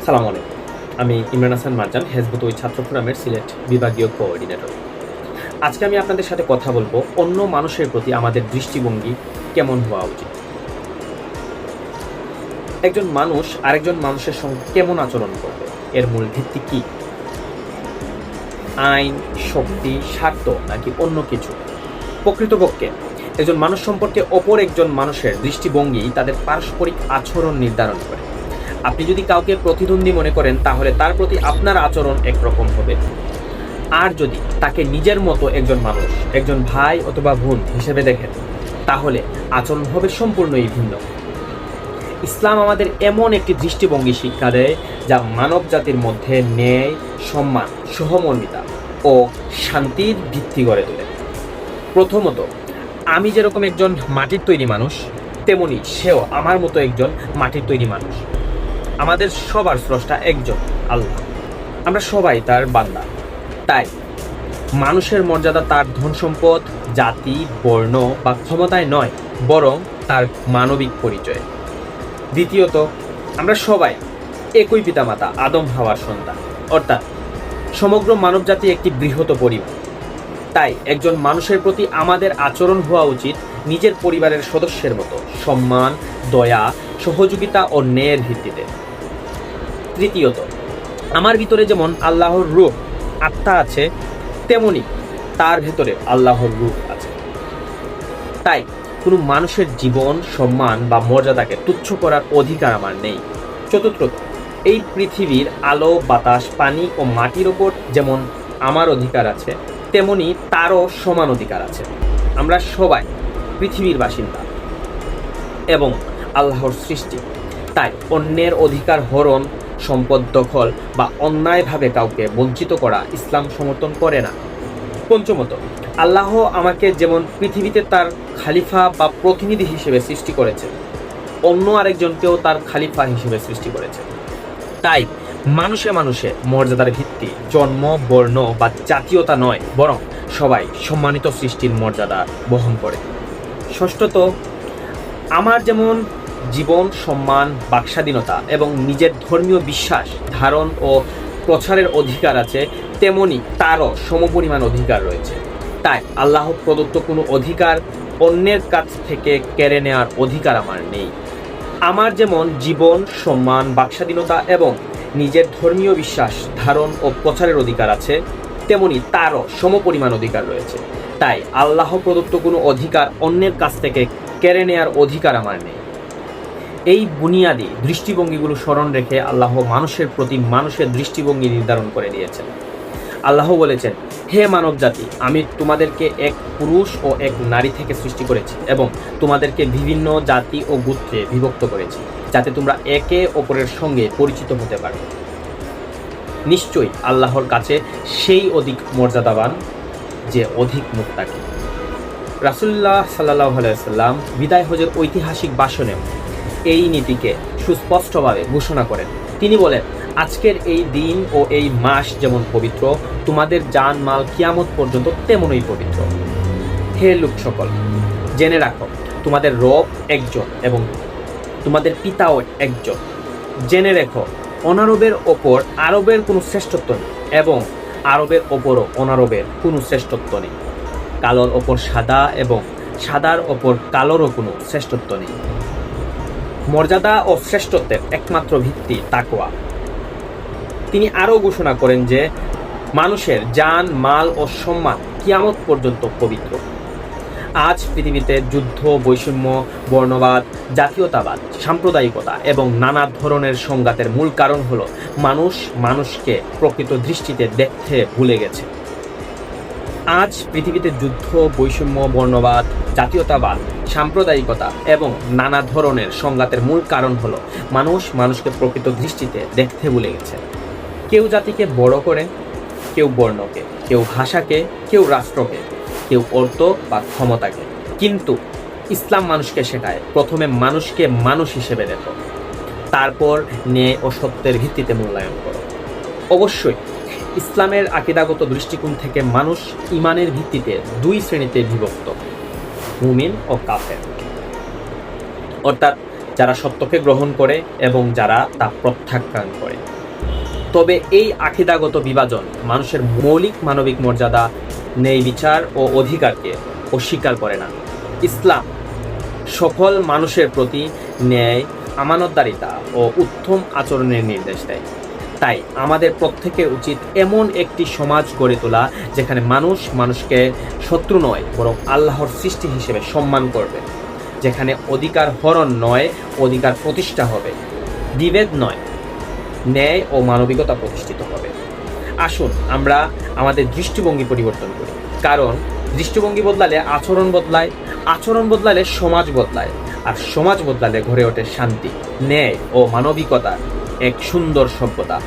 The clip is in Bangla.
সালাম আলাইকুম। আমি ইমরান হাসান মারজান, হেজবুত ওই ছাত্র ফোরামের সিলেট বিভাগীয় কোঅর্ডিনেটর। আজকে আমি আপনাদের সাথে কথা বলবো অন্য মানুষের প্রতি আমাদের দৃষ্টিভঙ্গি কেমন হওয়া উচিত। একজন মানুষ আরেকজন মানুষের সঙ্গে কেমন আচরণ করবে, এর মূল ভিত্তি কি? আইন, শক্তি, স্বার্থ নাকি অন্য কিছু? প্রকৃতপক্ষে একজন মানুষ সম্পর্কে অপর একজন মানুষের দৃষ্টিভঙ্গি তাদের পারস্পরিক আচরণ নির্ধারণ করে। আপনি যদি কাউকে প্রতিদ্বন্দ্বী মনে করেন, তাহলে তার প্রতি আপনার আচরণ একরকম হবে। আর যদি তাকে নিজের মতো একজন মানুষ, একজন ভাই অথবা বোন হিসেবে দেখেন, তাহলে আচরণ হবে সম্পূর্ণই ভিন্ন। ইসলাম আমাদের এমন একটি দৃষ্টিভঙ্গি শিক্ষা দেয় যা মানব জাতির মধ্যে ন্যায়, সম্মান, সহমর্মিতা ও শান্তির ভিত্তি গড়ে তোলে। প্রথমত, আমি যেরকম একজন মাটির তৈরি মানুষ, তেমনি সেও আমার মতো একজন মাটির তৈরি মানুষ। আমাদের সবার স্রষ্টা একজন, আল্লাহ। আমরা সবাই তার বান্দা। তাই মানুষের মর্যাদা তার ধন সম্পদ, জাতি, বর্ণ বা ক্ষমতায় নয়, বরং তার মানবিক পরিচয়। দ্বিতীয়ত, আমরা সবাই একই পিতামাতা আদম হাওয়ার সন্তান, অর্থাৎ সমগ্র মানবজাতি একটি বৃহৎ পরিবার। তাই একজন মানুষের প্রতি আমাদের আচরণ হওয়া উচিত নিজের পরিবারের সদস্যের মতো, সম্মান, দয়া, সহযোগিতা ও ন্যায়ের ভিত্তিতে। তৃতীয়ত, আমার ভিতরে যেমন আল্লাহর রূহ, আত্মা আছে, তেমনি তার ভেতরে আল্লাহর রূহ আছে। তাই কোনো মানুষের জীবন, সম্মান বা মর্যাদাকে তুচ্ছ করার অধিকার আমার নেই। চতুর্থত, এই পৃথিবীর আলো, বাতাস, পানি ও মাটির ওপর যেমন আমার অধিকার আছে, তেমনি তারও সমান অধিকার আছে। আমরা সবাই পৃথিবীর বাসিন্দা এবং আল্লাহর সৃষ্টি। তাই অন্যের অধিকার হরণ, সম্পদ দখল বা অন্যায়ভাবে কাউকে বঞ্চিত করা ইসলাম সমর্থন করে না। পঞ্চমত, আল্লাহ আমাকে যেমন পৃথিবীতে তার খালিফা বা প্রতিনিধি হিসেবে সৃষ্টি করেছে, অন্য আরেকজনকেও তার খালিফা হিসেবে সৃষ্টি করেছে। তাই মানুষে মানুষে মর্যাদার ভিত্তি জন্ম, বর্ণ বা জাতীয়তা নয়, বরং সবাই সম্মানিত সৃষ্টির মর্যাদা বহন করে। ষষ্ঠত, আমার যেমন জীবন, সম্মান, বাকস্বাধীনতা এবং নিজের ধর্মীয় বিশ্বাস ধারণ ও প্রচারের অধিকার আছে, তেমনি তারও সমপরিমাণ অধিকার রয়েছে। তাই আল্লাহ প্রদত্ত কোনো অধিকার অন্যের কাছ থেকে কেড়ে নেওয়ার অধিকার আমার নেই। আমার যেমন জীবন, সম্মান, বাকস্বাধীনতা এবং নিজের ধর্মীয় বিশ্বাস ধারণ ও প্রচারের অধিকার আছে, তেমনি তারও সমপরিমাণ অধিকার রয়েছে। তাই আল্লাহ প্রদত্ত কোনো অধিকার অন্যের কাছ থেকে কেড়ে নেওয়ার অধিকার আমার নেই। এই বুনিয়াদি দৃষ্টিভঙ্গিগুলো স্মরণ রেখে আল্লাহ মানুষের প্রতি মানুষের দৃষ্টিভঙ্গি নির্ধারণ করে দিয়েছেন। আল্লাহ বলেছেন, হে মানব জাতি, আমি তোমাদেরকে এক পুরুষ ও এক নারী থেকে সৃষ্টি করেছি এবং তোমাদেরকে বিভিন্ন জাতি ও গোত্রে বিভক্ত করেছি, যাতে তোমরা একে অপরের সঙ্গে পরিচিত হতে পারো। নিশ্চয়ই আল্লাহর কাছে সেই অধিক মর্যাদাবান যে অধিক মুত্তাকি। রাসূলুল্লাহ সাল্লাল্লাহু আলাইহি ওয়াসাল্লাম বিদায় হজের ঐতিহাসিক ভাষণে এই নীতিকে সুস্পষ্টভাবে ঘোষণা করেন। তিনি বলেন, আজকের এই দিন ও এই মাস যেমন পবিত্র, তোমাদের জান মাল কিয়ামত পর্যন্ত তেমনই পবিত্র। হে লোক সকল, জেনে রাখো, তোমাদের রব একজন এবং তোমাদের পিতাও একজন। জেনে রেখো, অনারবের ওপর আরবের কোনো শ্রেষ্ঠত্ব নেই এবং আরবের ওপরও অনারবের কোনো শ্রেষ্ঠত্ব নেই। কালোর ওপর সাদা এবং সাদার ওপর কালোরও কোনো শ্রেষ্ঠত্ব নেই। মর্যাদা ও শ্রেষ্ঠত্বের একমাত্র ভিত্তি তাকওয়া। তিনি আরও ঘোষণা করেন যে মানুষের জান, মাল ও সম্মান কিয়ামত পর্যন্ত পবিত্র। আজ পৃথিবীতে যুদ্ধ, বৈষম্য, বর্ণবাদ, জাতীয়তাবাদ, সাম্প্রদায়িকতা এবং নানা ধরনের সংঘাতের মূল কারণ হলো মানুষ মানুষকে প্রকৃত দৃষ্টিতে দেখতে ভুলে গেছে। আজ পৃথিবীতে যুদ্ধ, বৈষম্য, বর্ণবাদ, জাতীয়তাবাদ, সাম্প্রদায়িকতা এবং নানা ধরনের সংঘাতের মূল কারণ হলো মানুষ মানুষকে প্রকৃত দৃষ্টিতে দেখতে ভুলে গেছে। কেউ জাতিকে বড় করে, কেউ বর্ণকে, কেউ ভাষাকে, কেউ রাষ্ট্রকে, কেউ অর্থ বা ক্ষমতাকে। কিন্তু ইসলাম মানুষকে শেখায়, প্রথমে মানুষকে মানুষ হিসেবে দেখো, তারপর ন্যায় ও সত্যের ভিত্তিতে মূল্যায়ন করো। অবশ্যই ইসলামের আকীদাগত দৃষ্টিকোণ থেকে মানুষ ঈমানের ভিত্তিতে দুই শ্রেণীতে বিভক্ত, মুমিন ও কাফের। অর্থাৎ যারা সত্যকে গ্রহণ করে এবং যারা তা প্রত্যাখ্যান করে। তবে এই আকিদাগত বিভাজন মানুষের মৌলিক মানবিক মর্যাদা, ন্যায় বিচার ও অধিকারকে অস্বীকার করে না। ইসলাম সকল মানুষের প্রতি ন্যায়, আমানতদারিতা ও উত্তম আচরণের নির্দেশ দেয়। তাই আমাদের প্রত্যেকের উচিত এমন একটি সমাজ গড়ে তোলা যেখানে মানুষ মানুষকে শত্রু নয় বরং আল্লাহর সৃষ্টি হিসেবে সম্মান করবে, যেখানে অধিকার হরণ নয়, অধিকার প্রতিষ্ঠা হবে, বিভেদ নয়, ন্যায় ও মানবিকতা প্রতিষ্ঠিত হবে। আসুন আমরা আমাদের দৃষ্টিভঙ্গি পরিবর্তন করি, কারণ দৃষ্টিভঙ্গি বদলালে আচরণ বদলায়, আচরণ বদলালে সমাজ বদলায়, আর সমাজ বদলালে গড়ে ওঠে শান্তি, ন্যায় ও মানবিকতার এক সুন্দর সভ্যতা।